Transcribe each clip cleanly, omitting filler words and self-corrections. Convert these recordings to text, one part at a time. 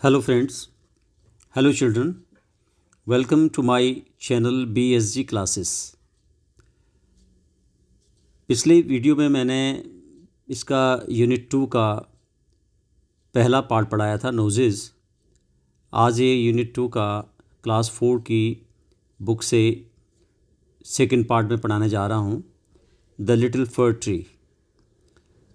Hello friends, hello children, welcome to my channel BSG classes। पिछले video में मैंने इसका यूनिट 2 का पहला पार्ट पढ़ाया था नोजेज़। आज ये यूनिट 2 का क्लास 4 की बुक से सेकंड पार्ट में पढ़ाने जा रहा हूँ, the little fir tree.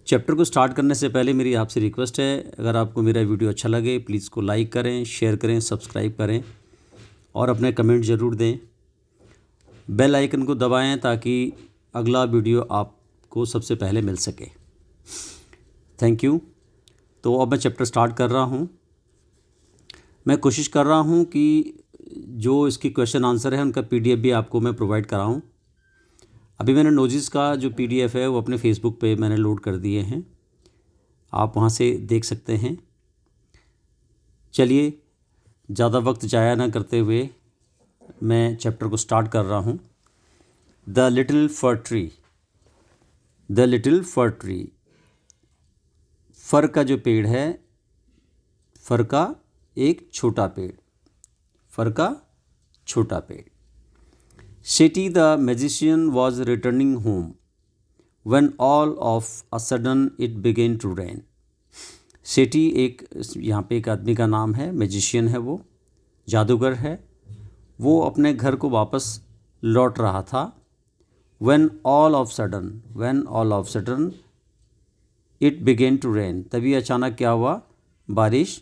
Chapter को स्टार्ट करने से पहले मेरी आपसे रिक्वेस्ट है, अगर आपको मेरा वीडियो अच्छा लगे प्लीज़ इसको लाइक करें, शेयर करें, सब्सक्राइब करें और अपने कमेंट ज़रूर दें। बेल आइकन को दबाएं ताकि अगला वीडियो आपको सबसे पहले मिल सके। Thank you. तो अब मैं चैप्टर स्टार्ट कर रहा हूँ। मैं कोशिश कर रहा हूँ कि जो इसकी क्वेश्चन आंसर है उनका PDF भी आपको मैं प्रोवाइड कराऊँ। अभी मैंने नोजेज़ का जो PDF है वो अपने फेसबुक पे मैंने लोड कर दिए हैं, आप वहाँ से देख सकते हैं। चलिए ज़्यादा वक्त ज़ाया ना करते हुए मैं चैप्टर को स्टार्ट कर रहा हूँ। The little fir tree. The little fir tree, fir का जो पेड़ है, फर का एक छोटा पेड़, फर का छोटा पेड़। Seti the magician was returning home when all of a sudden it began to rain. सेठी एक यहाँ पे एक आदमी का नाम है, मैजिशियन है, वो जादूगर है। वो अपने घर को वापस लौट रहा था। when all of sudden it began to rain, तभी अचानक क्या हुआ, बारिश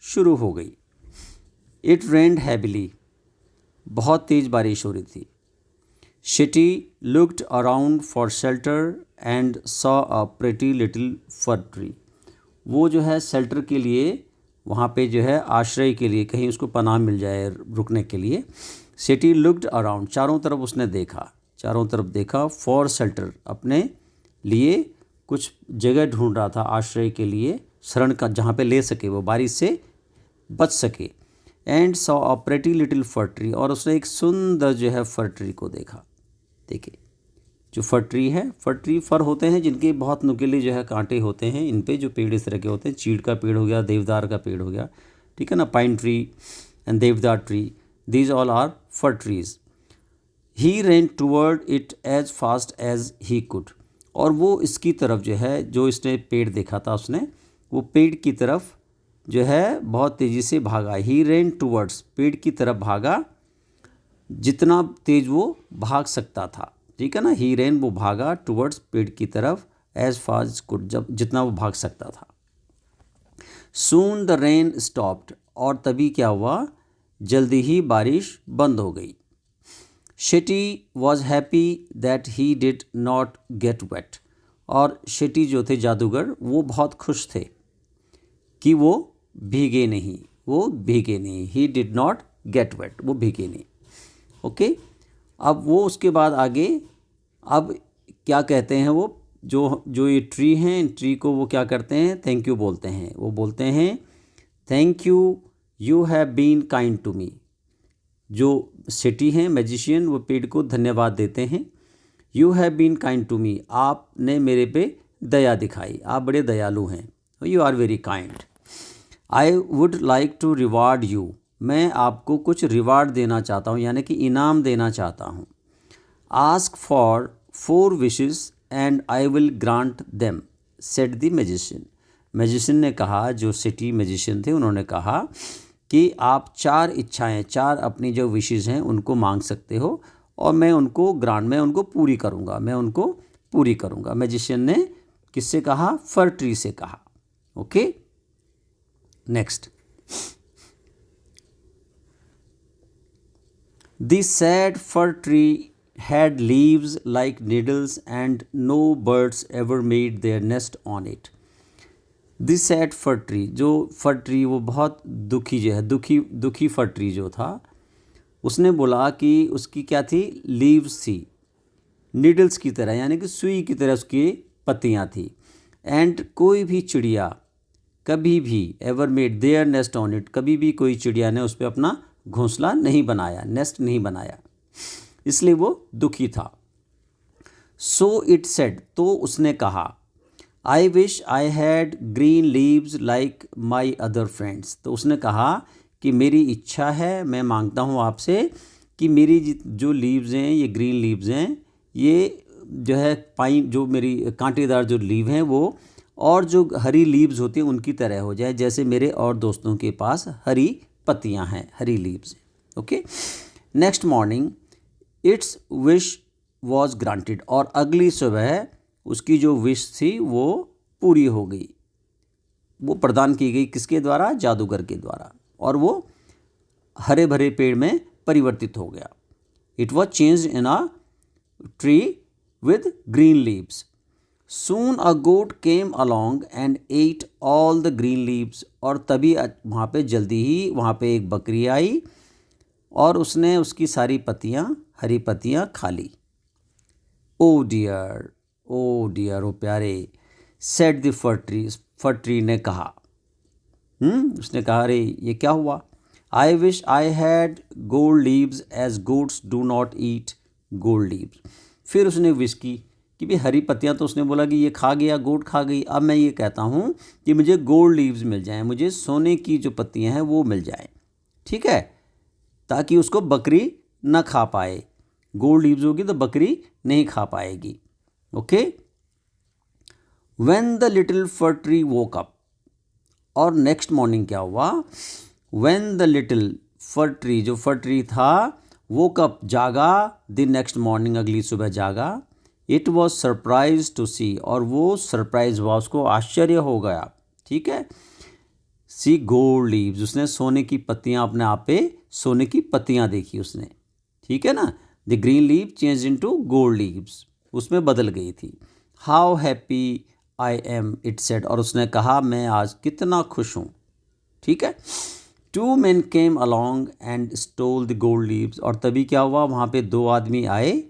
शुरू हो गई। it rained heavily, बहुत तेज़ बारिश हो रही थी। Shetty looked around for shelter and saw a pretty little fir tree. वो जो है शेल्टर के लिए, वहाँ पे जो है आश्रय के लिए, कहीं उसको पनाह मिल जाए रुकने के लिए। Shetty looked around, चारों तरफ उसने देखा, चारों तरफ देखा। for shelter, अपने लिए कुछ जगह ढूंढ रहा था आश्रय के लिए, शरण का, जहाँ पे ले सके, वो बारिश से बच सके। And saw a pretty little fir tree, और उसने एक सुंदर जो है फर ट्री को देखा। देखिए जो फर ट्री है, फर ट्री फर होते हैं जिनके बहुत नुकीले जो है कांटे होते हैं। इन पे जो पेड़ इस तरह के होते हैं, चीड़ का पेड़ हो गया, देवदार का पेड़ हो गया, ठीक है ना, pine tree and deodar tree, these all are fir trees. He ran toward it as fast as he could, और वो इसकी तरफ जो है, जो इसने पेड़ देखा था उसने, वो पेड़ की तरफ जो है बहुत तेज़ी से भागा। ही रेन टूवर्ड्स, पेड़ की तरफ भागा, जितना तेज वो भाग सकता था, ठीक है ना। ही रेन, वो भागा, टुवर्ड्स, पेड़ की तरफ, एज फास्ट कुड, जब जितना वो भाग सकता था। सून द रेन स्टॉप्ड, और तभी क्या हुआ, जल्दी ही बारिश बंद हो गई। Shetty was happy that he did not get wet, और शेटी जो थे जादूगर, वो बहुत खुश थे कि वो भीगे नहीं, वो भीगे नहीं। He did not get wet, वो भीगे नहीं। ओके अब वो उसके बाद आगे, अब क्या कहते हैं, वो जो ये ट्री हैं, इन ट्री को वो क्या करते हैं, थैंक यू बोलते हैं। वो बोलते हैं thank you, you have been kind to me. जो सेठी हैं, मैजिशियन, वो पेड़ को धन्यवाद देते हैं। You have been kind to me, आपने मेरे पे दया दिखाई, आप बड़े दयालु हैं, you are very kind. I would like to reward you, मैं आपको कुछ रिवार्ड देना चाहता हूँ, यानी कि इनाम देना चाहता हूँ। Ask for 4 wishes and I will grant them, said the magician. Magician ने कहा, जो सिटी मैजिशियन थे, उन्होंने कहा कि आप 4 इच्छाएं, 4 अपनी जो विशेस हैं उनको मांग सकते हो, और मैं उनको मैं उनको पूरी करूँगा, मैं उनको पूरी करूँगा। मैजिशियन ने किससे कहा, फर ट्री से कहा। Okay next. The sad fir tree had leaves like needles and no birds ever made their nest on it. The sad fir tree, जो फर ट्री, वो बहुत दुखी जो है, दुखी फर ट्री जो था, उसने बोला कि उसकी क्या थी, लीव्स थी, नीडल्स की तरह, यानी कि सुई की तरह उसकी पत्तियाँ थी। एंड कोई भी चिड़िया कभी भी, ever made their nest on it, कभी भी कोई चिड़िया ने उस पर अपना घोंसला नहीं बनाया, नेस्ट नहीं बनाया, इसलिए वो दुखी था। सो इट सेड, तो उसने कहा, आई wish I had green leaves like my other friends. तो उसने कहा कि मेरी इच्छा है, मैं मांगता हूँ आपसे कि मेरी जो लीव्स हैं, ये ग्रीन लीव्स हैं, ये जो है पाइन, जो मेरी कांटेदार जो लीव हैं वो और जो हरी लीव्स होती हैं उनकी तरह हो जाए, जैसे मेरे और दोस्तों के पास हरी पत्तियां हैं, हरी लीव्स हैं। Okay. Next morning it's wish was granted. और अगली सुबह उसकी जो विश थी वो पूरी हो गई, वो प्रदान की गई। किसके द्वारा? जादूगर के द्वारा। और वो हरे भरे पेड़ में परिवर्तित हो गया। It was changed in a tree with green leaves. Soon a goat came along and ate all the green leaves। और तभी वहाँ पे जल्दी ही वहाँ पे एक बकरी आई और उसने उसकी सारी पत्तियाँ, हरी पत्तियाँ खा ली। ओ डियर, ओ डियर, ओ प्यारे, सेड द फर ट्री ने कहा। उसने कहा, अरे ये क्या हुआ? I wish I had gold leaves as goats do not eat gold leaves. फिर उसने विश की कि भाई हरी पत्तियाँ तो उसने बोला कि ये खा गया, गोट खा गई। अब मैं ये कहता हूँ कि मुझे गोल्ड लीव्स मिल जाएं, मुझे सोने की जो पत्तियाँ हैं वो मिल जाएं, ठीक है, ताकि उसको बकरी न खा पाए। गोल्ड लीव्स होगी तो बकरी नहीं खा पाएगी। Okay. When the little fir tree woke up. और नेक्स्ट मॉर्निंग क्या हुआ? When the little fir tree, जो फर ट्री था, वोक अप, जागा, द नेक्स्ट मॉर्निंग, अगली सुबह जागा। इट वॉज सरप्राइज टू सी। और वो सरप्राइज हुआ, उसको आश्चर्य हो गया, ठीक है। सी गोल्ड लीव्स, उसने सोने की पत्तियां, अपने आप पे सोने की पत्तियां देखी उसने, ठीक है ना। The green leave change into gold leaves, उसमें बदल गई थी। How happy I am, it said. और उसने कहा मैं आज कितना खुश हूँ, ठीक है। Two men came along and stole the gold leaves. और तभी क्या हुआ? वहाँ पे दो आदमी आए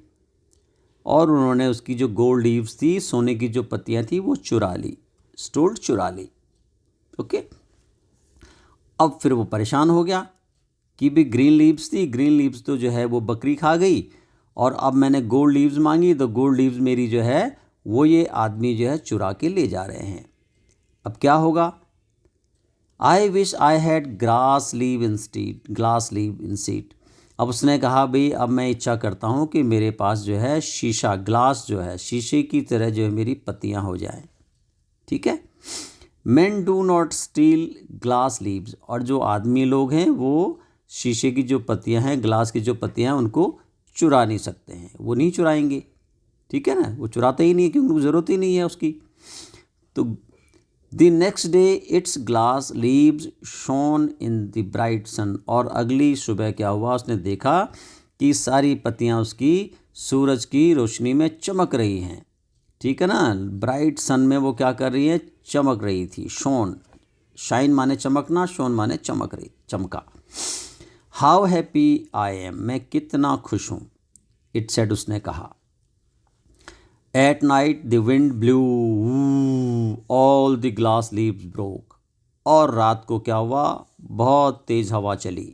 और उन्होंने उसकी जो गोल्ड लीव्स थी, सोने की जो पत्तियां थी, वो चुरा ली। स्टोल्ड, चुरा ली। ओके। अब फिर वो परेशान हो गया कि भी ग्रीन लीव्स थी, ग्रीन लीव्स तो जो है वो बकरी खा गई, और अब मैंने गोल्ड लीव्स मांगी तो गोल्ड लीव्स मेरी जो है वो ये आदमी जो है चुरा के ले जा रहे हैं। अब क्या होगा? आई wish I had grass leave instead, glass leave instead. अब उसने कहा भाई अब मैं इच्छा करता हूँ कि मेरे पास जो है शीशा, ग्लास जो है, शीशे की तरह जो है मेरी पत्तियाँ हो जाएं, ठीक है। men do not steel glass leaves. और जो आदमी लोग हैं वो शीशे की जो पत्तियाँ हैं, ग्लास की जो पत्तियाँ हैं, उनको चुरा नहीं सकते हैं, वो नहीं चुराएंगे, ठीक है ना। वो चुराते ही नहीं है क्योंकि उनको ज़रूरत ही नहीं है उसकी। तो the next day its glass leaves shone in the bright sun. और अगली सुबह क्या हुआ? उसने देखा कि सारी पत्तियाँ उसकी सूरज की रोशनी में चमक रही हैं, ठीक है ना। ब्राइट सन में वो क्या कर रही है? चमक रही थी। शोन, शाइन माने चमकना, शोन माने चमक रही, चमका। हाउ हैप्पी आई एम, मैं कितना खुश हूँ, इट सेड, उसने कहा। At night the wind blue, all the glass leaves broke. और रात को क्या हुआ? बहुत तेज़ हवा चली।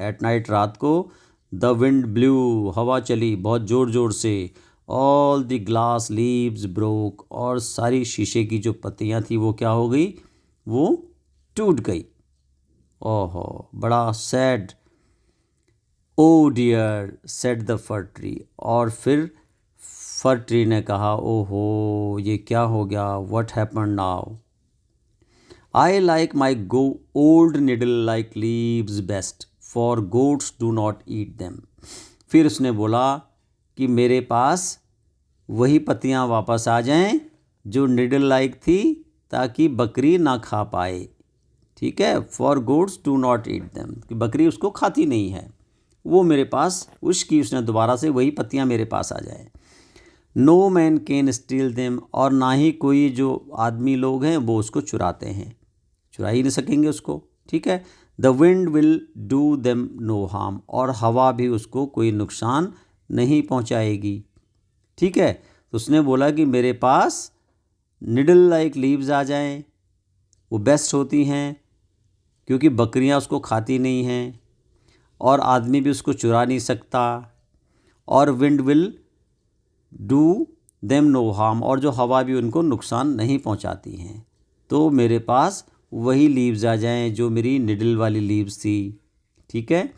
एट नाइट, रात को, द विंड ब्लू, हवा चली बहुत ज़ोर ज़ोर से। All the glass leaves broke. और सारी शीशे की जो पत्तियाँ थी वो क्या हो गई? वो टूट गई। ओहो, बड़ा sad. Oh dear, said the fir tree. और फिर फर ट्री ने कहा, ओहो ये क्या हो गया? What happened now? I like my go old needle like leaves best, for goats do not eat them. फिर उसने बोला कि मेरे पास वही पत्तियाँ वापस आ जाएं जो निडल लाइक थी, ताकि बकरी ना खा पाए, ठीक है। For goats do not eat them, कि बकरी उसको खाती नहीं है, वो मेरे पास उसकी, उसने दोबारा से वही पत्तियाँ मेरे पास आ जाए। No man can steal them. और ना ही कोई जो आदमी लोग हैं वो उसको चुराते हैं, चुरा ही नहीं सकेंगे उसको, ठीक है। The wind will do them no harm. और हवा भी उसको कोई नुकसान नहीं पहुंचाएगी, ठीक है। तो उसने बोला कि मेरे पास निडल लाइक लीव्स आ जाएं, वो बेस्ट होती हैं, क्योंकि बकरियां उसको खाती नहीं हैं और आदमी भी उसको चुरा नहीं सकता। और wind will do them no harm, और जो हवा भी उनको नुकसान नहीं पहुंचाती हैं। तो मेरे पास वही लीव्स आ जाएं जो मेरी निडल वाली लीव्स थी। ठीक है।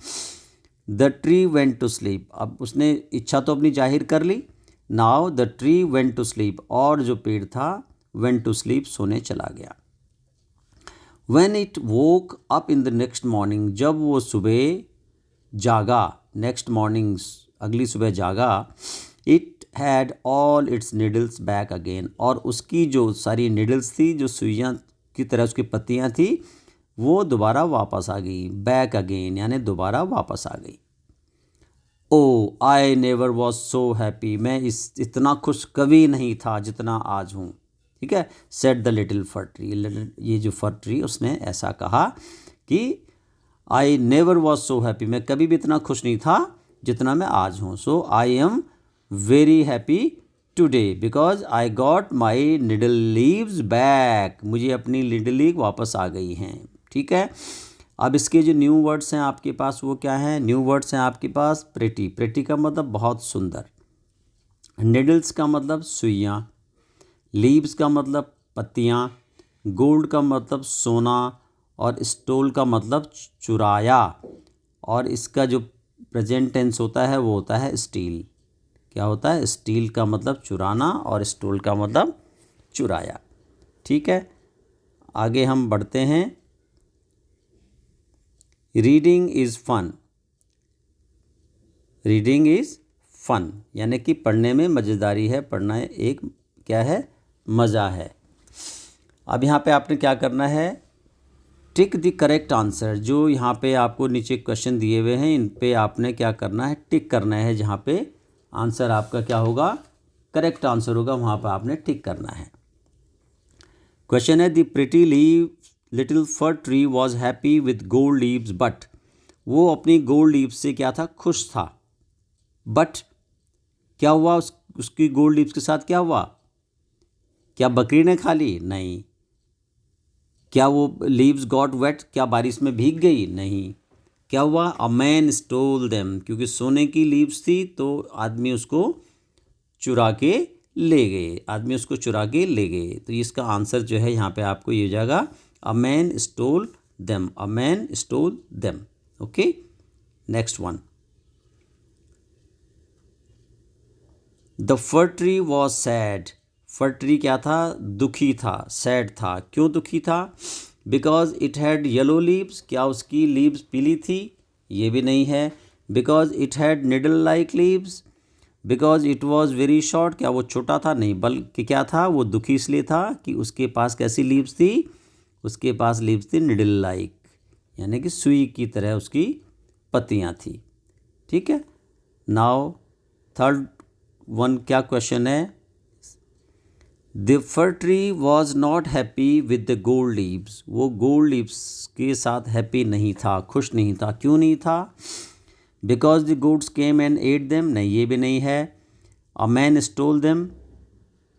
The tree went to sleep, अब उसने इच्छा तो अपनी जाहिर कर ली। Now the tree went to sleep, और जो पेड़ था वेंट टू स्लीप, सोने चला गया। When it woke up in the next morning, जब वो सुबह जागा, नेक्स्ट मॉर्निंग अगली सुबह जागा, it had all it's needles back again, और उसकी जो सारी निडल्स थी, जो सुइयाँ की तरह उसकी पत्तियाँ थी, वो दोबारा वापस आ गई। बैक अगेन यानी दोबारा वापस आ गई। Oh I never was so happy, मैं इतना खुश कभी नहीं था जितना आज हूँ। ठीक है। Set the little fir tree, ये जो फर ट्री उसने ऐसा कहा कि आई नेवर वॉज सो हैप्पी, मैं कभी भी इतना खुश नहीं था जितना मैं आज हूँ। So I am very happy today because I got my needle leaves back, मुझे अपनी निडल लीव वापस आ गई हैं। ठीक है। अब इसके जो न्यू वर्ड्स हैं आपके पास वो क्या हैं? न्यू वर्ड्स हैं आपके पास प्रेटी, प्रेटी का मतलब बहुत सुंदर, निडल्स का मतलब सुइयाँ, लीव्स का मतलब पत्तियाँ, गोल्ड का मतलब सोना, और स्टोल का मतलब चुराया, और इसका जो प्रेजेंट टेंस होता है वो होता है स्टील। क्या होता है? स्टील का मतलब चुराना और स्टोल का मतलब चुराया। ठीक है। आगे हम बढ़ते हैं। Reading is fun, reading is fun यानी कि पढ़ने में मज़ेदारी है, पढ़ना एक क्या है? मज़ा है। अब यहाँ पे आपने क्या करना है? टिक द करेक्ट आंसर, जो यहाँ पे आपको नीचे क्वेश्चन दिए हुए हैं इन पे आपने क्या करना है? टिक करना है। जहाँ पे आंसर आपका क्या होगा? करेक्ट आंसर होगा, वहाँ पे आपने टिक करना है। क्वेश्चन है the pretty leave little fir tree was happy with gold leaves but, वो अपनी गोल्ड लीव्स से क्या था? खुश था। बट क्या हुआ? उसकी गोल्ड लीव्स के साथ क्या हुआ? क्या बकरी ने खा ली? नहीं। क्या वो लीव्स गॉट वेट, क्या बारिश में भीग गई? नहीं। क्या हुआ? अ मैन स्टोल देम, क्योंकि सोने की लीव्स थी तो आदमी उसको चुरा के ले गए, आदमी उसको चुरा के ले गए। तो इसका आंसर जो है यहाँ पे आपको ये हो जाएगा a man stall them, a man stall them. Okay. Next one, the fir tree was sad, for tree क्या था? दुखी था, सैड था। क्यों दुखी था? Because it had yellow leaves, क्या उसकी लीव्स पीली थी? ये भी नहीं है। Because it had needle like leaves, because it was very short, क्या वो छोटा था? नहीं, बल्कि क्या था? वो दुखी इसलिए था कि उसके पास कैसी लीव्स थी? उसके पास लीव्स थी निडल लाइक, यानी कि सुई की तरह उसकी पत्तियाँ थी। ठीक है। नाउ थर्ड वन क्या क्वेश्चन है? The fir tree was not happy with the gold leaves, वो गोल्ड लीव्स के साथ हैप्पी नहीं था, खुश नहीं था। क्यों नहीं था? Because the gods came and ate them, नहीं ये भी नहीं है। अ मैन स्टोल देम,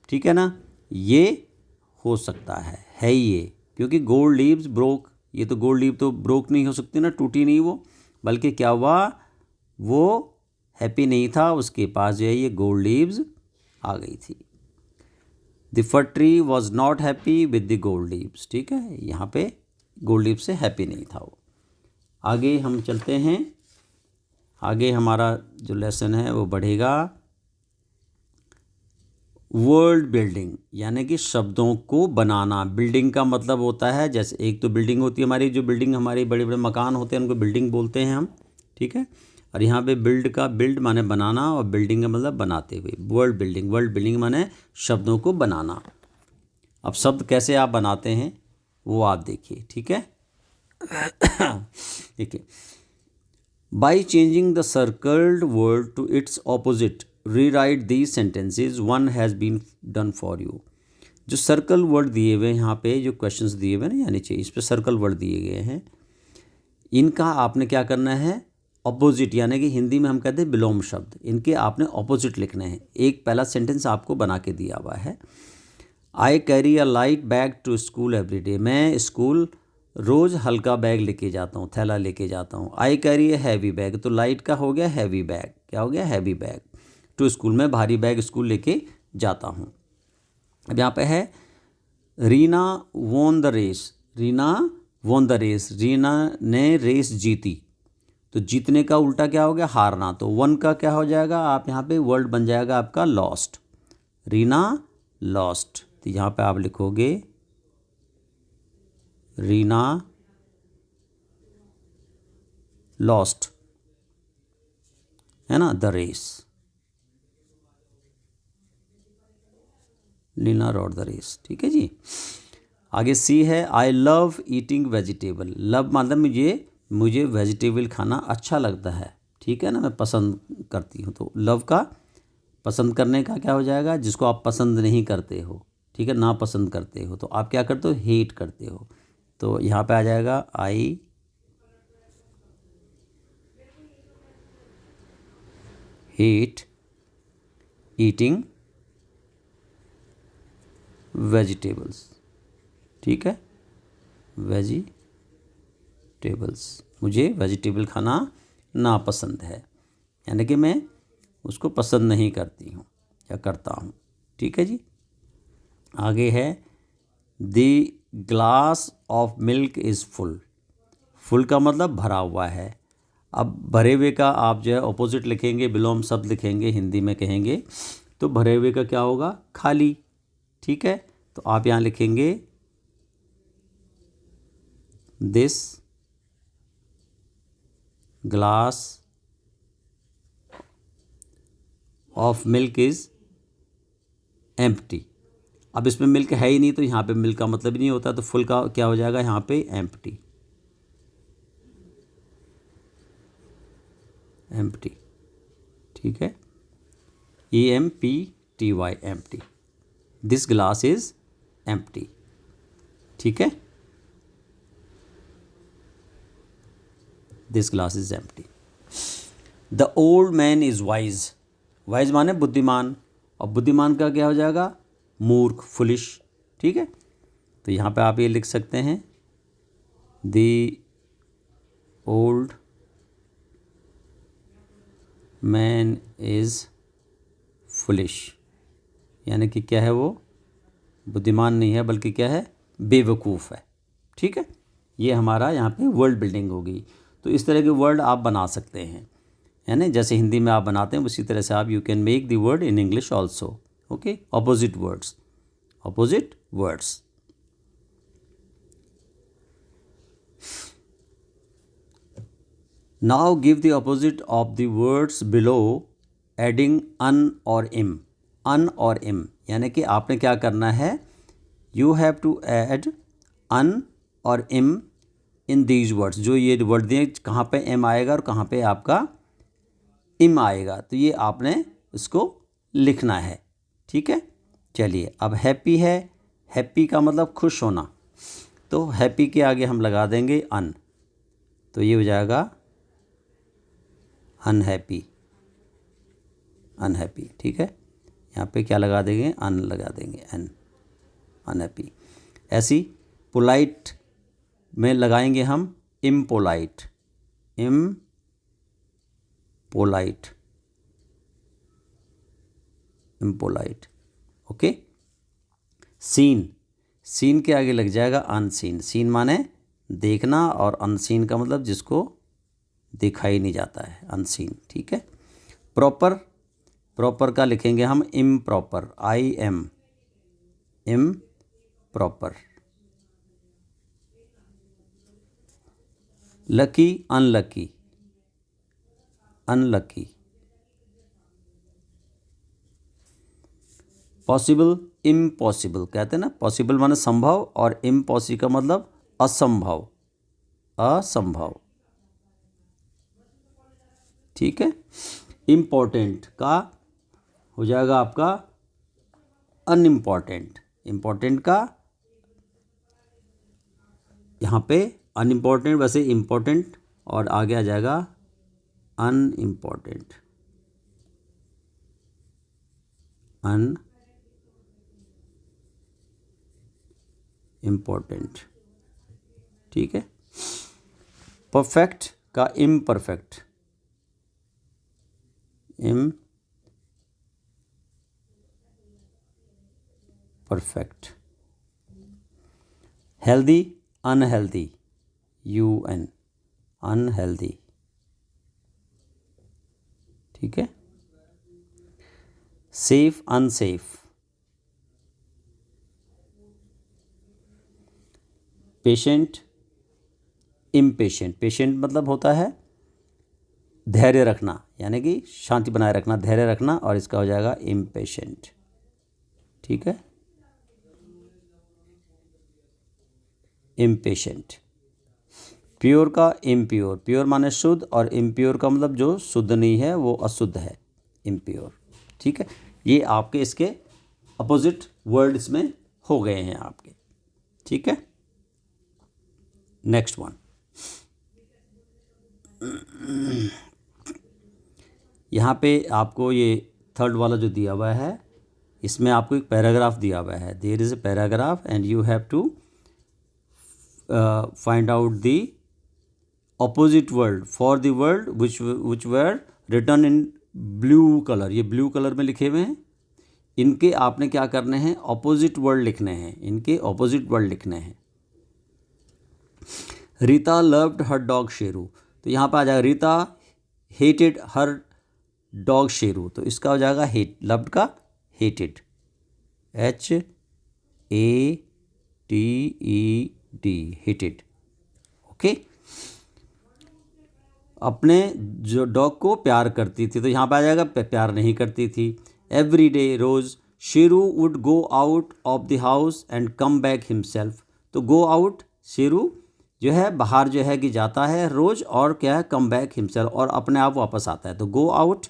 ठीक है ना, ये हो सकता है ये, क्योंकि गोल्ड लीव्स ब्रोक, ये तो गोल्ड लीव तो ब्रोक नहीं हो सकती ना, टूटी नहीं वो, बल्कि क्या हुआ? वो हैप्पी नहीं था, उसके पास जो है ये गोल्ड लीव्स आ गई थी। The fir tree was not happy with the gold leaves, ठीक है, यहाँ पे गोल्ड लीव्स से हैप्पी नहीं था वो। आगे हम चलते हैं, आगे हमारा जो लेसन है वो बढ़ेगा वर्ड बिल्डिंग, यानी कि शब्दों को बनाना। बिल्डिंग का मतलब होता है, जैसे एक तो बिल्डिंग होती है हमारी, जो बिल्डिंग हमारे बड़े बड़े मकान होते हैं उनको बिल्डिंग बोलते हैं हम, ठीक है। और यहाँ पे बिल्ड माने बनाना, और बिल्डिंग का मतलब बनाते हुए। वर्ड बिल्डिंग माने शब्दों को बनाना। अब शब्द कैसे आप बनाते हैं वो आप देखिए, ठीक है। देखिए, by changing the circled word to its opposite rewrite these sentences, one has been done for you. जो सर्कल वर्ड दिए हुए हैं यहाँ पे, जो क्वेश्चंस दिए हुए हैं ना, यानी चाहिए इस पर सर्कल वर्ड दिए गए हैं, इनका आपने क्या करना है? ऑपोजिट, यानी कि हिंदी में हम कहते हैं विलोम शब्द, इनके आपने ऑपोजिट लिखने हैं। एक पहला सेंटेंस आपको बना के दिया हुआ है, I carry a light bag to school every day, मैं स्कूल रोज़ हल्का बैग लेके जाता हूँ, थैला लेके जाता हूँ। I carry a heavy bag, तो लाइट का हो गया हैवी बैग, क्या हो गया? Heavy bag. टू स्कूल में भारी बैग स्कूल लेके जाता हूँ। अब यहाँ पे है Reena won the race, Reena won the race, Reena ने रेस जीती। तो जीतने का उल्टा क्या हो गया, हारना। तो वन का क्या हो जाएगा, आप यहाँ पे वर्ड बन जाएगा आपका लॉस्ट, रीना लॉस्ट। तो यहाँ पे आप लिखोगे रीना लॉस्ट, है ना, the race, Leena rode the race. ठीक है जी। आगे सी है I love eating vegetable. Love मतलब मुझे वेजिटेबल खाना अच्छा लगता है, ठीक है ना, मैं पसंद करती हूँ। तो लव का पसंद करने का क्या हो जाएगा, जिसको आप पसंद नहीं करते हो, ठीक है, ना पसंद करते हो, तो आप क्या करते हो, हेट करते हो। तो यहाँ पे आ जाएगा आई हेट ईटिंग वेजिटेबल्स, ठीक है, वेजिटेबल्स, मुझे वेजिटेबल खाना नापसंद है, यानी कि मैं उसको पसंद नहीं करती हूँ या करता हूँ। ठीक है जी। आगे है the glass of milk is full. Full का मतलब भरा हुआ है। अब भरे हुए का आप जो है ऑपोजिट लिखेंगे, विलोम शब्द लिखेंगे, हिंदी में कहेंगे तो भरे हुए का क्या होगा, खाली। ठीक है, तो आप यहाँ लिखेंगे this glass of milk is empty. अब इसमें मिल्क है ही नहीं, तो यहाँ पे मिल्क का मतलब ही नहीं होता, तो फुल का क्या हो जाएगा यहाँ पे, एम्प्टी, एम्प्टी। ठीक है, EMPTY, empty. This glass is empty. ठीक है, this glass is empty. The old man is wise. Wise माने बुद्धिमान, और बुद्धिमान का क्या हो जाएगा, मूर्ख, फुलिश। ठीक है, तो यहाँ पे आप ये लिख सकते हैं the old man is foolish, यानी कि क्या है, वो बुद्धिमान नहीं है बल्कि क्या है, बेवकूफ़ है। ठीक है, ये हमारा यहाँ पे वर्ड बिल्डिंग होगी। तो इस तरह के वर्ड आप बना सकते हैं, है ना, जैसे हिंदी में आप बनाते हैं उसी तरह से आप you can make the word in English also. Okay, opposite words, opposite words. Now give the opposite of the words below adding un और इम। अन और इम यानी कि आपने क्या करना है, यू हैव टू ऐड अन और इम इन दीज वर्ड्स। जो ये वर्ड दिए, कहाँ पे एम आएगा और कहाँ पे आपका इम आएगा, तो ये आपने इसको लिखना है। ठीक है, चलिए अब हैप्पी है। हैप्पी का मतलब खुश होना, तो हैप्पी के आगे हम लगा देंगे अन, तो ये हो जाएगा अनहैप्पी, अनहैप्पी। ठीक है, यहाँ पे क्या लगा देंगे, अन लगा देंगे, एन, अनहैप्पी। ऐसी पोलाइट में लगाएंगे हम impolite, impolite, impolite. Okay, seen, seen के आगे लग जाएगा अनसीन। सीन माने देखना, और अनसीन का मतलब जिसको दिखाई नहीं जाता है, अनसीन। ठीक है, प्रॉपर, प्रॉपर का लिखेंगे हम इम प्रॉपर, IM, इम proper. Lucky, unlucky, unlucky. Possible, impossible. कहते हैं ना, पॉसिबल माने संभव और इम्पॉसिबल का मतलब असंभव, असंभव। ठीक है, इम्पोर्टेंट का हो जाएगा आपका अनइम्पॉर्टेंट। इम्पॉर्टेंट का यहाँ पे अनइम्पॉर्टेंट, वैसे इम्पॉर्टेंट, और आगे आ जाएगा अनइम्पॉर्टेंट, अनइम्पॉर्टेंट। ठीक है, परफेक्ट का imperfect, perfect. Healthy, unhealthy, UN, unhealthy, ठीक है। Safe, unsafe, patient, impatient. Patient मतलब होता है धैर्य रखना, यानी कि शांति बनाए रखना, धैर्य रखना, और इसका हो जाएगा इम्पेशेंट, ठीक है। इम्पेशेंट। प्योर का इम्प्योर, प्योर माने शुद्ध, और इम्प्योर का मतलब जो शुद्ध नहीं है वो अशुद्ध है, इम्प्योर, ठीक है। ये आपके इसके अपोजिट वर्ड्स में हो गए हैं आपके, ठीक है। नेक्स्ट वन, यहाँ पे आपको ये थर्ड वाला जो दिया हुआ है, इसमें आपको एक पैराग्राफ दिया हुआ है। There is a paragraph and you have to find out the opposite word for the word which were written in blue colour. ये ब्लू कलर में लिखे हुए हैं, इनके आपने क्या करने हैं, ऑपोजिट वर्ड लिखने हैं, इनके ऑपोजिट वर्ड लिखने हैं। Rita loved her dog Sheru, तो यहाँ पर आ जाएगा रीता हेटेड हर डॉग शेरू, तो इसका हो जाएगा हेट, लव्ड का हेटेड, HATED, हेटेड, ओके। अपने जो डॉग को प्यार करती थी, तो यहाँ पे आ जाएगा प्यार नहीं करती थी। एवरी डे, रोज़, Sheru would go out of the house and come back himself, तो गो आउट, शेरू जो है बाहर जो है कि जाता है रोज़, और क्या है, कम बैक हिमसेल्फ, और अपने आप वापस आता है। तो गो आउट,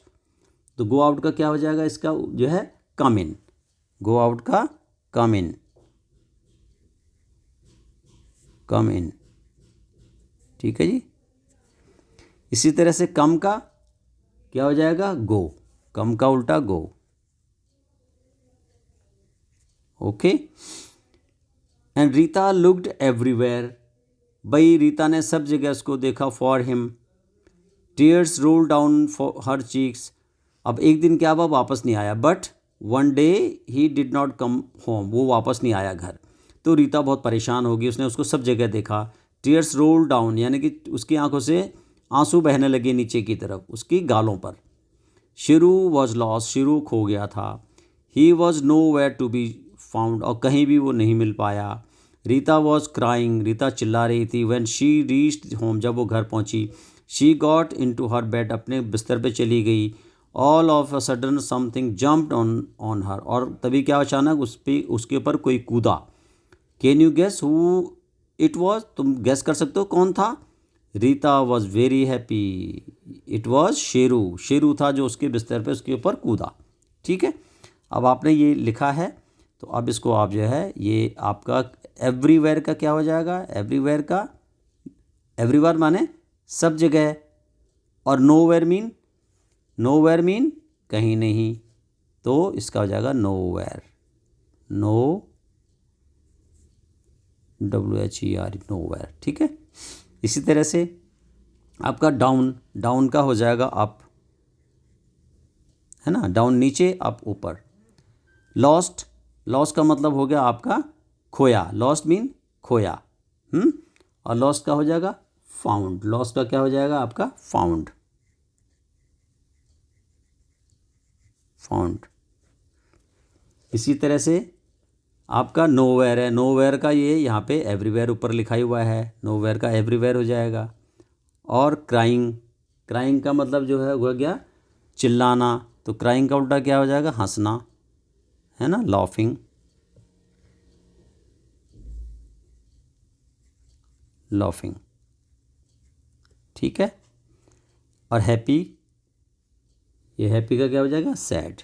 तो गो आउट का क्या हो जाएगा, इसका जो है कम इन, गो आउट का कम इन, कम इन, ठीक है जी। इसी तरह से कम का क्या हो जाएगा, गो, कम का उल्टा go, okay. And Rita looked everywhere, भाई रीता ने सब जगह उसको देखा, for him, tears roll down for her cheeks. अब एक दिन क्या हुआ, वापस नहीं आया, but one day he did not come home, वो वापस नहीं आया घर। तो रीता बहुत परेशान होगी, उसने उसको सब जगह देखा। टीयर्स रोल डाउन, यानी कि उसकी आंखों से आंसू बहने लगे नीचे की तरफ, उसकी गालों पर। शेरू वॉज लॉस्ट, शेरू खो गया था। He was nowhere to be found, और कहीं भी वो नहीं मिल पाया। रीता वॉज क्राइंग, रीता चिल्ला रही थी। व्हेन शी रीच्ड होम, जब वो घर पहुंची। She got into her bed, अपने बिस्तर पे चली गई। All of a sudden something jumped on her, और तभी क्या अचानक उसके ऊपर कोई कूदा। Can you guess who it was, तुम गेस कर सकते हो कौन था। Rita was very happy, it was Sheru, Sheru था जो उसके बिस्तर पे उसके ऊपर कूदा, ठीक है। अब आपने ये लिखा है, तो अब इसको आप जो है, ये आपका एवरीवेयर का क्या हो जाएगा, एवरीवेयर का, एवरीवेयर माने सब जगह, और नोवेयर मीन, नोवेयर मीन कहीं नहीं, तो इसका हो जाएगा नोवेयर, नो WHERE, नोवेयर, ठीक है। इसी तरह से आपका डाउन, डाउन का हो जाएगा अप, है ना, डाउन नीचे, अप ऊपर। लॉस्ट, लॉस्ट का मतलब हो गया आपका खोया, लॉस्ट मीन खोया, और लॉस्ट का हो जाएगा फाउंड, लॉस्ट का क्या हो जाएगा आपका फाउंड, फाउंड। इसी तरह से आपका नोवेयर है, नोवेयर का ये यहाँ पे एवरीवेयर ऊपर लिखा ही हुआ है, नोवेयर का एवरीवेयर हो जाएगा। और क्राइंग, क्राइंग का मतलब जो है हो गया चिल्लाना, तो क्राइंग का उल्टा क्या हो जाएगा, हंसना, है ना, लाफिंग, लाफिंग, ठीक है। और हैप्पी, ये हैप्पी का क्या हो जाएगा, सैड।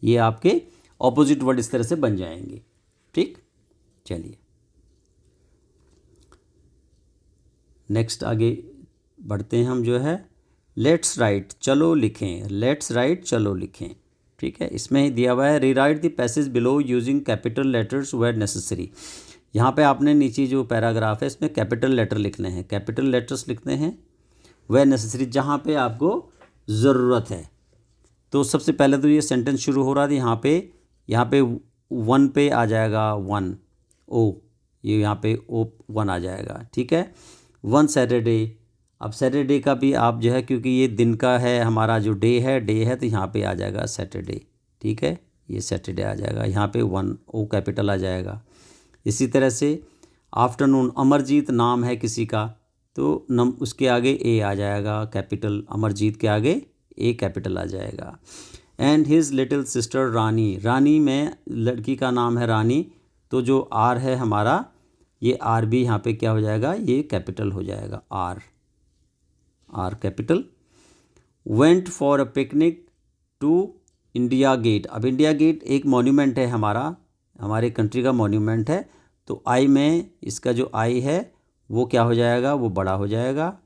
ये आपके ऑपोजिट वर्ड इस तरह से बन जाएंगे, ठीक। चलिए नेक्स्ट आगे बढ़ते हैं हम, जो है लेट्स राइट, चलो लिखें, लेट्स राइट, चलो लिखें, ठीक है। इसमें ही दिया हुआ है, rewrite the passage below using capital letters where necessary. यहाँ पे आपने नीचे जो पैराग्राफ है इसमें कैपिटल लेटर लिखने हैं, कैपिटल लेटर्स लिखने हैं, वेयर नेसेसरी जहाँ पे आपको ज़रूरत है। तो सबसे पहले तो ये सेंटेंस शुरू हो रहा था यहाँ पे, यहाँ पे 1 पे आ जाएगा 1 ओ, ये यहाँ पे ओ 1 आ जाएगा, ठीक है। 1 सैटरडे, अब सैटरडे का भी आप जो है, क्योंकि ये दिन का है हमारा जो डे है तो यहाँ पे आ जाएगा सैटरडे, ठीक है, ये सैटरडे आ जाएगा, यहाँ पे 1 ओ कैपिटल आ जाएगा। इसी तरह से आफ्टरनून, अमरजीत नाम है किसी का तो उसके आगे ए आ जाएगा कैपिटल, अमरजीत के आगे ए कैपिटल आ जाएगा। एंड हिज लिटिल सिस्टर रानी, रानी में लड़की का नाम है रानी, तो जो आर है हमारा, ये आर भी यहाँ पे क्या हो जाएगा, ये कैपिटल हो जाएगा, R capital. Went for a picnic to India Gate, अब इंडिया गेट एक मॉन्यूमेंट है हमारा, हमारे कंट्री का मॉन्यूमेंट है, तो आई में इसका जो आई है वो क्या हो जाएगा, वो बड़ा हो जाएगा,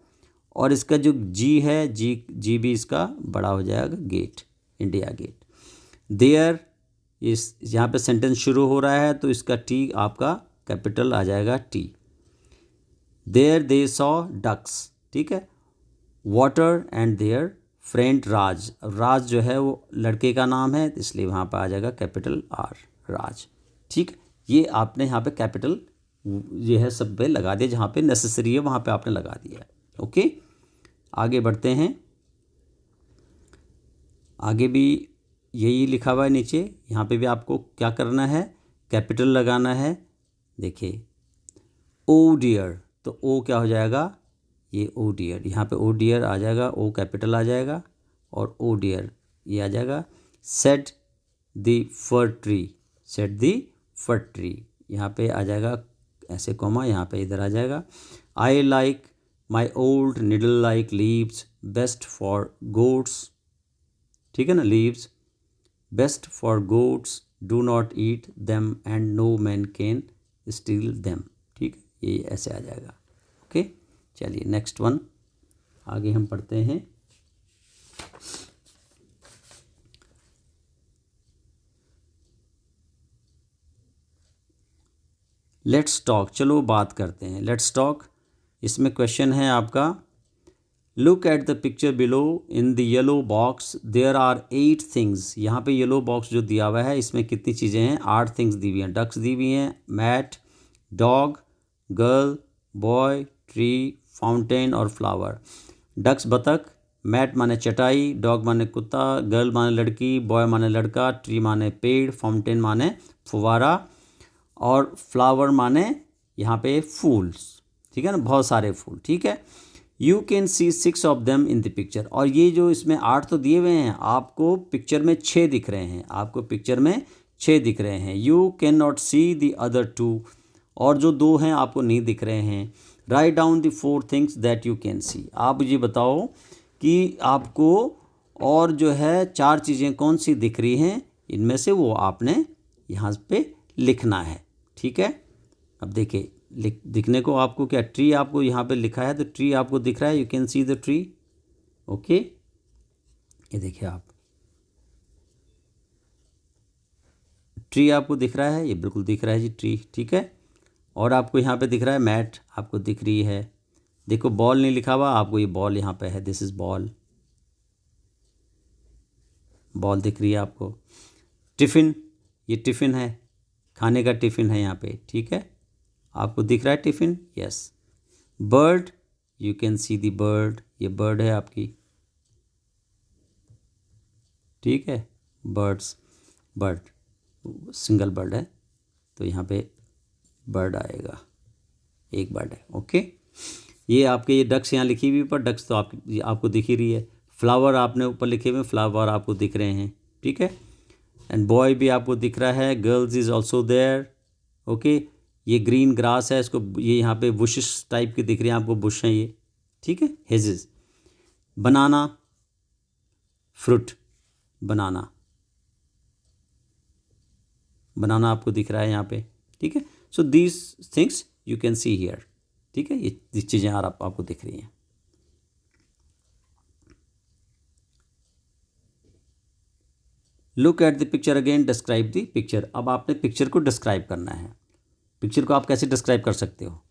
और इसका जो जी है, जी भी इसका बड़ा हो जाएगा, गेट, इंडिया गेट। देयर, इस यहाँ पे सेंटेंस शुरू हो रहा है तो इसका टी आपका कैपिटल आ जाएगा, T. There they saw ducks, ठीक है। Water and their friend Raj, Raj जो है वो लड़के का नाम है इसलिए वहाँ पर आ जाएगा कैपिटल आर, राज, ठीक। ये आपने यहाँ पे कैपिटल ये है सब पे लगा दिया, जहाँ पे नेसेसरी है वहाँ पे आपने लगा दिया, ओके। आगे बढ़ते हैं, आगे भी यही लिखा हुआ है नीचे, यहाँ पे भी आपको क्या करना है, कैपिटल लगाना है। देखिए ओ डियर, तो ओ क्या हो जाएगा, ये ओ डियर, यहाँ पे ओ डियर आ जाएगा, ओ कैपिटल आ जाएगा, और ओ डियर ये आ जाएगा। Set the fir tree, set the fir tree, यहाँ पे आ जाएगा ऐसे कॉमा, यहाँ पे इधर आ जाएगा। I like my old needle like leaves best for goats, ठीक है ना, leaves best for goats, do not eat them and no man can steal them, ठीक है, ये ऐसे आ जाएगा, ओके। चलिए नेक्स्ट वन, आगे हम पढ़ते हैं। लेट्स टॉक, चलो बात करते हैं, लेट्स टॉक। इसमें क्वेश्चन है आपका, look at the picture below in the yellow box there are 8 things, यहाँ पे येलो बॉक्स जो दिया हुआ है इसमें कितनी चीज़ें हैं, 8 थिंग्स दी हुई हैं। डक्स दी हुई हैं, mat, dog, girl, boy, tree, fountain और फ्लावर। डक्स बतख, मैट माने चटाई, डॉग माने कुत्ता, गर्ल माने लड़की, बॉय माने लड़का, ट्री माने पेड़, फाउंटेन माने फुवारा, और फ्लावर माने यहाँ पे फूल्स, ठीक है ना, बहुत सारे फूल, ठीक है। You can C 6 of them in the picture, और ये जो इसमें 8 तो दिए हुए हैं, आपको पिक्चर में 6 दिख रहे हैं, आपको पिक्चर में 6 दिख रहे हैं। You can not see the other 2, और जो 2 हैं आपको नहीं दिख रहे हैं। Write down the 4 things that you can सी, आप ये बताओ कि आपको और जो है 4 चीज़ें कौन सी दिख रही हैं, इनमें से वो आपने यहाँ पे लिखना है, ठीक है। अब देखिए दिखने को आपको क्या, ट्री आपको यहाँ पे लिखा है तो ट्री आपको दिख रहा है, you can see the tree, okay. ये देखिए आप, ट्री आपको दिख रहा है, ये बिल्कुल दिख रहा है जी ट्री, ठीक है। और आपको यहाँ पे दिख रहा है मैट, आपको दिख रही है। देखो बॉल नहीं लिखा हुआ, आपको ये बॉल यहाँ पे है, दिस इज़ बॉल, बॉल दिख रही है आपको। टिफ़िन, ये टिफ़िन है, खाने का टिफ़िन है यहाँ पे, ठीक है, आपको दिख रहा है tiffin, yes. Bird, you can see the bird, ये बर्ड है आपकी, ठीक है। बर्ड्स, बर्ड सिंगल बर्ड है तो यहाँ पे बर्ड आएगा, एक बर्ड है, ओके। ये आपके ये डक्स यहाँ लिखी हुई, पर डक्स तो आपको दिख ही रही है। फ्लावर आपने ऊपर लिखे हुए, फ्लावर आपको दिख रहे हैं, ठीक है। एंड बॉय भी आपको दिख रहा है, girls is also there, okay. ये ग्रीन ग्रास है, इसको ये यहाँ पे बुशेस टाइप की दिख रही हैं आपको, बुश हैं ये, ठीक है, हेजेस। बनाना, फ्रूट, बनाना, बनाना आपको दिख रहा है यहाँ पे, ठीक है। So these things you can see here, ठीक है, ये चीज़ें आपको दिख रही हैं। Look at the picture again, describe the picture, अब आपने पिक्चर को डिस्क्राइब करना है। पिक्चर को आप कैसे डिस्क्राइब कर सकते हो,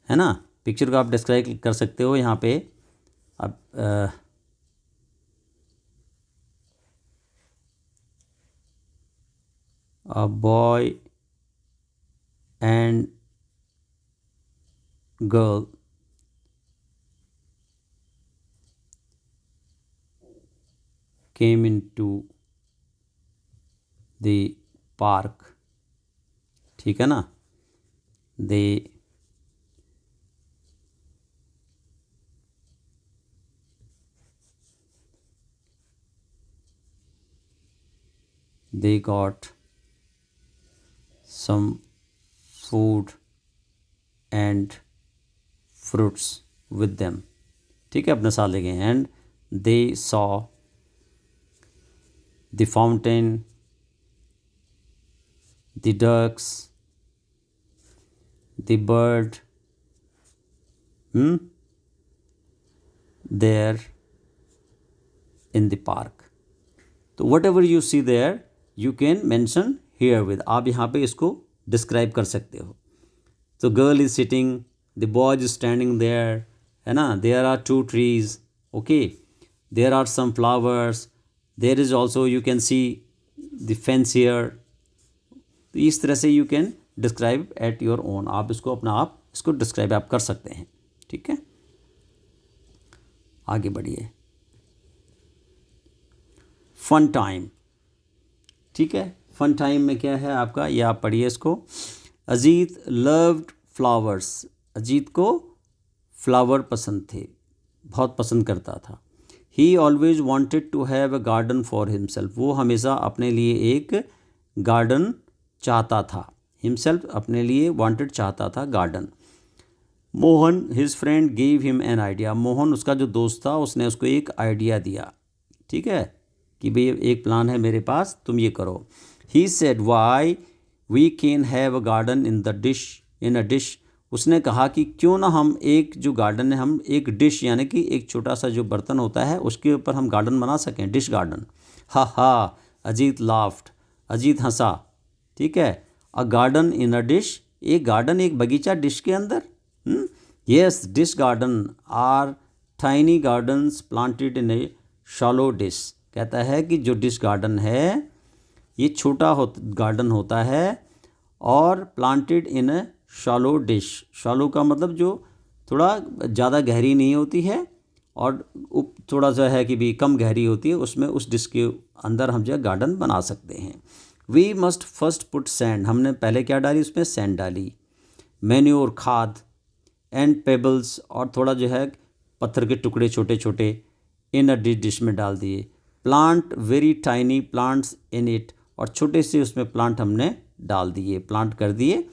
है ना, पिक्चर को आप डिस्क्राइब कर सकते हो यहाँ पे। अब a boy and girl came into the park, ठीक है ना, they got some food and fruits with them, ठीक है, अपने साथ ले गए, and they saw the fountain, the ducks, the bird there in the park. तो whatever you see there you can mention here with, आप यहाँ पे इसको डिस्क्राइब कर सकते हो. तो girl is sitting, the boy is standing there, है ना, there are 2 trees, okay, there are some flowers, there is also you can see the fence here. तो इस तरह से you can describe at your own, आप इसको अपना आप इसको डिस्क्राइब आप कर सकते हैं, ठीक है. आगे बढ़िए. फन टाइम, ठीक है, फन टाइम में क्या है आपका, ये आप पढ़िए इसको. अजीत लव्ड फ्लावर्स, अजीत को फ्लावर पसंद थे, बहुत पसंद करता था. He always wanted to have a garden for himself, वो हमेशा अपने लिए एक गार्डन चाहता था. हिमसेल्फ अपने लिए वांटेड चाहता था garden. Mohan his friend gave him an idea, Mohan उसका जो दोस्त था उसने उसको एक आइडिया दिया, ठीक है, कि भाई एक प्लान है मेरे पास, तुम ये करो. He said why we can have a garden in a dish, उसने कहा कि क्यों ना हम एक जो गार्डन है हम एक डिश यानी कि एक छोटा सा जो बर्तन होता है उसके ऊपर हम गार्डन बना सकें, डिश गार्डन. हा हा, अजीत लाफ्ड, अजीत हंसा, ठीक है. A garden in a dish, एक गार्डन एक बगीचा डिश के अंदर. Yes, dish gardens are tiny gardens planted in a shallow dish, कहता है कि जो डिश गार्डन है ये छोटा गार्डन होता है और planted in a shallow dish. Shallow का मतलब जो थोड़ा ज़्यादा गहरी नहीं होती है और थोड़ा सा है कि भी कम गहरी होती है, उसमें उस डिश के अंदर हम जो गार्डन बना सकते हैं. We must first put sand, हमने पहले क्या डाली उसमें, सैंड डाली. मैन्योर खाद, एंड पेबल्स, और थोड़ा जो है पत्थर के टुकड़े छोटे छोटे इन अ डिश में डाल दिए. Plant very tiny plants in it, और छोटे से उसमें प्लांट हमने डाल दिए, प्लांट कर दिए.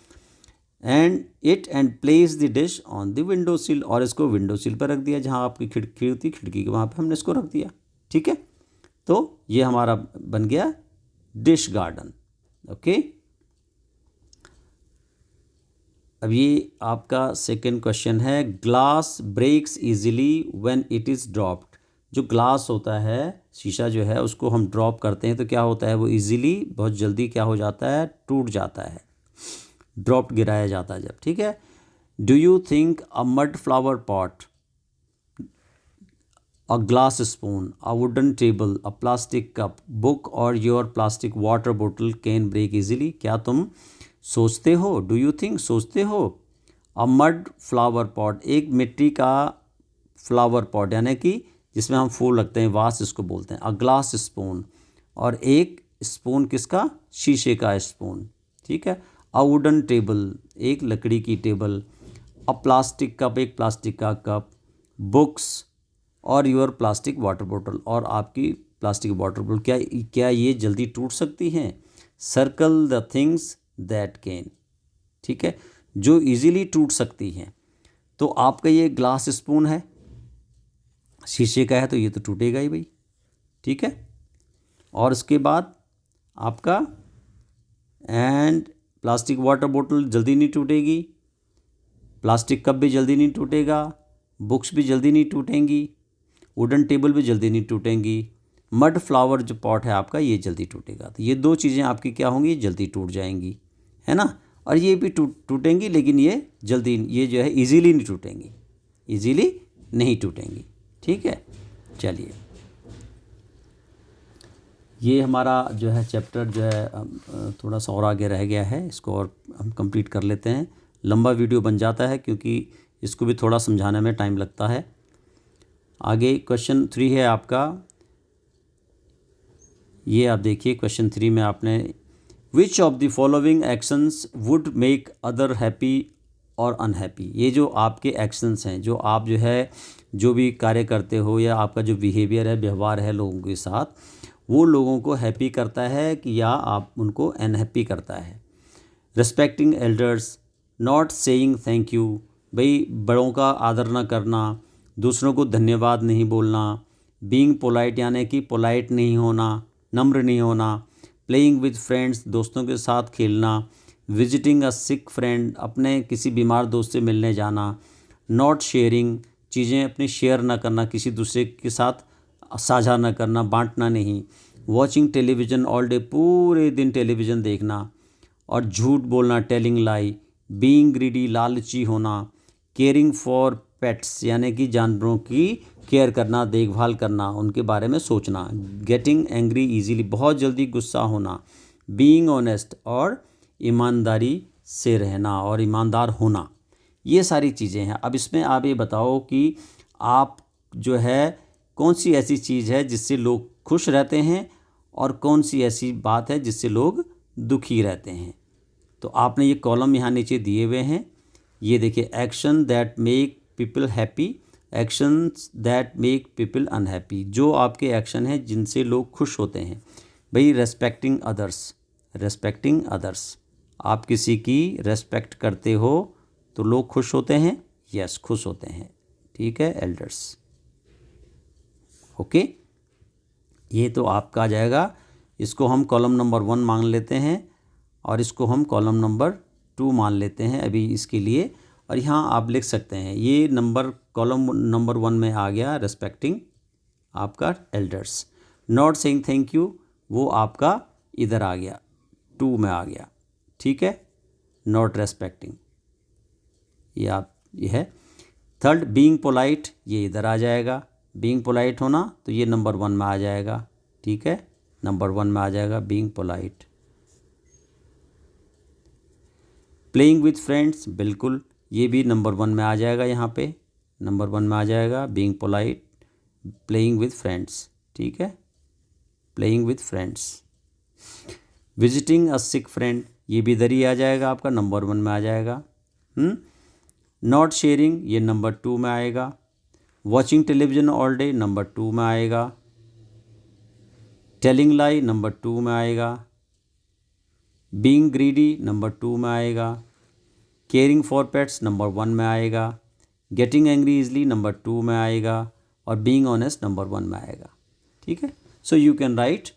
And place the dish on the window सिल, और इसको विंडो सिल पर रख दिया, जहाँ आपकी खिड़की होती खिड़की के वहाँ पे हमने इसको रख दिया, ठीक है. तो ये हमारा बन गया डिश गार्डन, ओके. अब ये आपका सेकंड क्वेश्चन है. Glass breaks easily when it is dropped, जो ग्लास होता है, शीशा जो है, उसको हम ड्रॉप करते हैं तो क्या होता है, वो इजीली बहुत जल्दी क्या हो जाता है, टूट जाता है, ड्रॉप गिराया जाता है जब, ठीक है. Do you think a mud flower pot, a glass spoon, a wooden table, a plastic cup, book और योर प्लास्टिक वाटर बोतल कैन ब्रेक इजीली, क्या तुम सोचते हो, डू यू थिंक सोचते हो, अ मड फ्लावर पॉट, एक मिट्टी का फ्लावर पॉट यानी कि जिसमें हम फूल रखते हैं, वास इसको बोलते हैं. अ ग्लास स्पून, और एक स्पून किसका, शीशे का स्पून, ठीक है. अ वुडन टेबल, एक लकड़ी की टेबल. अ प्लास्टिक कप, एक प्लास्टिक का कप. बुक्स और योर प्लास्टिक वाटर बोतल, और आपकी प्लास्टिक वाटर बोतल, क्या ये जल्दी टूट सकती हैं. Circle the things that can, ठीक है, जो इजीली टूट सकती हैं. तो आपका ये ग्लास स्पून है, शीशे का है, तो ये तो टूटेगा ही भाई, ठीक है. और उसके बाद आपका एंड प्लास्टिक वाटर बोतल जल्दी नहीं टूटेगी, प्लास्टिक कप भी जल्दी नहीं टूटेगा, बुक्स भी जल्दी नहीं टूटेंगी, वुडन टेबल भी जल्दी नहीं टूटेंगी, मड फ्लावर जो पॉट है आपका ये जल्दी टूटेगा. तो ये दो चीज़ें आपकी क्या होंगी, जल्दी टूट जाएंगी, है ना. और ये भी टूटेंगी लेकिन ये जल्दी, ये जो है इजीली नहीं टूटेंगी, इजीली नहीं टूटेंगी, ठीक है. चलिए ये हमारा जो है चैप्टर जो है थोड़ा सा और आगे रह गया है, इसको और हम कंप्लीट कर लेते हैं। लंबा वीडियो बन जाता है क्योंकि इसको भी थोड़ा समझाने में टाइम लगता है। आगे क्वेश्चन 3 है आपका, ये आप देखिए क्वेश्चन 3 में आपने which of the following actions would make other happy और अनहैप्पी। ये जो आपके एक्शंस हैं, जो आप जो है जो भी कार्य करते हो या आपका जो बिहेवियर है, व्यवहार है लोगों के साथ, वो लोगों को हैप्पी करता है कि या आप उनको अनहैप्पी करता है। Respecting elders, not saying thank you, भाई बड़ों का आदर ना करना, दूसरों को धन्यवाद नहीं बोलना। बीइंग पोलाइट यानी कि पोलाइट नहीं होना, नम्र नहीं होना। प्लेइंग विद फ्रेंड्स, दोस्तों के साथ खेलना। विजिटिंग अ सिक फ्रेंड, अपने किसी बीमार दोस्त से मिलने जाना। नॉट शेयरिंग, चीज़ें अपनी शेयर ना करना, किसी दूसरे के साथ साझा ना करना, बांटना नहीं। वॉचिंग टेलीविज़न ऑल डे, पूरे दिन टेलीविज़न देखना। और झूठ बोलना, टेलिंग लाई। बीइंग ग्रीडी, लालची होना। केयरिंग फॉर पेट्स यानी कि जानवरों की केयर करना, देखभाल करना, उनके बारे में सोचना। गेटिंग एंग्री ईजीली, बहुत जल्दी गुस्सा होना। बीइंग ऑनेस्ट, और ईमानदारी से रहना और ईमानदार होना। ये सारी चीज़ें हैं। अब इसमें आप ये बताओ कि आप जो है कौन सी ऐसी चीज़ है जिससे लोग खुश रहते हैं और कौन सी ऐसी बात है जिससे लोग दुखी रहते हैं। तो आपने ये कॉलम यहाँ नीचे दिए हुए हैं, ये देखिए, action that make people happy, actions that make people unhappy. जो आपके एक्शन हैं जिनसे लोग खुश होते हैं। भाई रेस्पेक्टिंग अदर्स, रेस्पेक्टिंग अदर्स, आप किसी की रेस्पेक्ट करते हो तो लोग खुश होते हैं, यस खुश होते हैं, ठीक है। एल्डर्स, ओके, ये तो आपका आ जाएगा। इसको हम कॉलम नंबर 1 मान लेते हैं और इसको हम कॉलम नंबर 2 मान लेते हैं अभी इसके लिए। और यहाँ आप लिख सकते हैं, ये नंबर कॉलम नंबर 1 में आ गया रेस्पेक्टिंग आपका elders. Not saying thank you, वो आपका इधर आ गया, 2 में आ गया, ठीक है। नॉट रेस्पेक्टिंग ये है। थर्ड, बीइंग पोलाइट, ये इधर आ जाएगा। बीइंग पोलाइट होना तो ये नंबर 1 में आ जाएगा, ठीक है, नंबर 1 में आ जाएगा being polite. Playing with friends, बिल्कुल ये भी नंबर 1 में आ जाएगा, यहाँ पे नंबर 1 में आ जाएगा being polite, playing with friends, ठीक है, playing with friends. Visiting a sick friend, ये भी इधर ही आ जाएगा, आपका नंबर 1 में आ जाएगा। नॉट शेयरिंग, ये नंबर 2 में आएगा। Watching television all day, number 2 में आएगा। टेलिंग लाई, नंबर 2 में आएगा। बीइंग ग्रीडी, नंबर 2 में आएगा। केयरिंग फॉर पेट्स, नंबर 1 में आएगा। गेटिंग एंग्री इजली, नंबर 2 में आएगा। और बीइंग ऑनेस्ट, नंबर 1 में आएगा, ठीक है। So you can write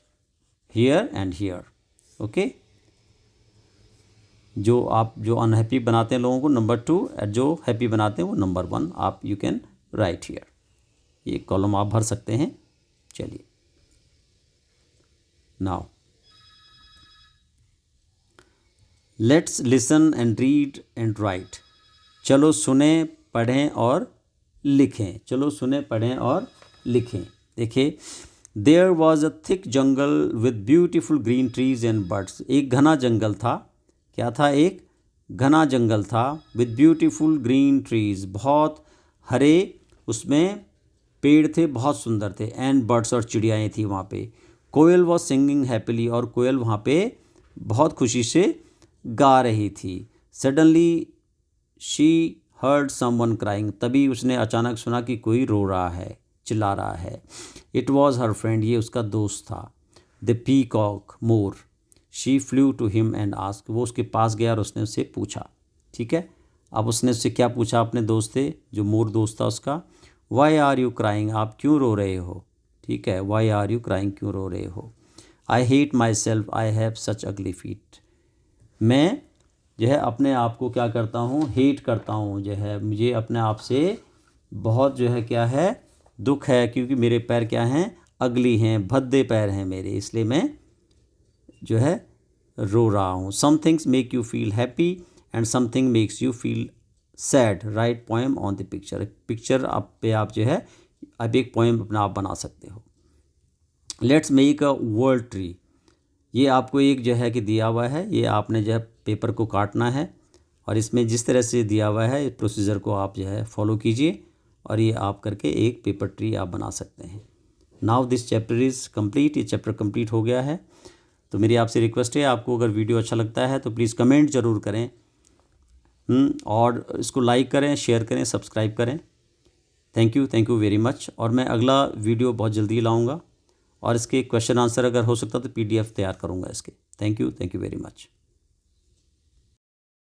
here and here, okay. जो अनहैप्पी बनाते हैं लोगों को नंबर 2, जो हैप्पी बनाते हैं वो नंबर 1, आप यू कैन राइट हियर। ये कॉलम आप भर सकते हैं। चलिए, now let's listen and read and right. चलो सुने, पढ़ें और लिखें। चलो सुने, पढ़ें और लिखें। देखिए, there was a thick jungle with beautiful green trees and birds. एक घना जंगल था। क्या था? एक घना जंगल था। विद ब्यूटीफुल ग्रीन ट्रीज, बहुत हरे उसमें पेड़ थे, बहुत सुंदर थे। एंड बर्ड्स, और चिड़ियाएँ थी वहाँ पे। कोयल वॉज सिंगिंग हैप्पीली, और कोयल वहाँ पे बहुत खुशी से गा रही थी। Suddenly she heard someone crying, तभी उसने अचानक सुना कि कोई रो रहा है, चिल्ला रहा है। इट वॉज हर फ्रेंड, ये उसका दोस्त था। द पीकॉक, मोर। She flew to him and ask, वो उसके पास गया और उसने उससे पूछा, ठीक है। अब उसने उससे क्या पूछा अपने दोस्त से, जो मोर दोस्त था उसका? वाई आर यू क्राइंग, आप क्यों रो रहे हो, ठीक है। वाई आर यू क्राइंग, क्यों रो रहे हो। I hate my self, I have such अगली फीट, मैं जो है अपने आप को क्या करता हूँ, हेट करता हूँ, जो है मुझे अपने आप से बहुत जो है क्या है, दुख है, क्योंकि मेरे पैर क्या हैं, अगली हैं, भद्दे पैर हैं मेरे, इसलिए मैं जो है रो रहा हूँ। Some things make you feel happy and something makes you feel sad, write poem on the picture. Picture आप पे आप जो है अब एक पोएम अपना आप बना सकते हो। Let's make a world tree. ये आपको एक जो है कि दिया हुआ है, ये आपने जो है पेपर को काटना है और इसमें जिस तरह से दिया हुआ है प्रोसीजर को आप जो है फॉलो कीजिए और ये आप करके एक पेपर ट्री आप बना सकते हैं। Now this chapter is complete. ये चैप्टर कंप्लीट हो गया है। तो मेरी आपसे रिक्वेस्ट है, आपको अगर वीडियो अच्छा लगता है तो प्लीज़ कमेंट ज़रूर करें और इसको लाइक करें, शेयर करें, सब्सक्राइब करें। Thank you very much. और मैं अगला वीडियो बहुत जल्दी लाऊंगा और इसके क्वेश्चन आंसर अगर हो सकता तो PDF तैयार करूंगा इसके। Thank you very much.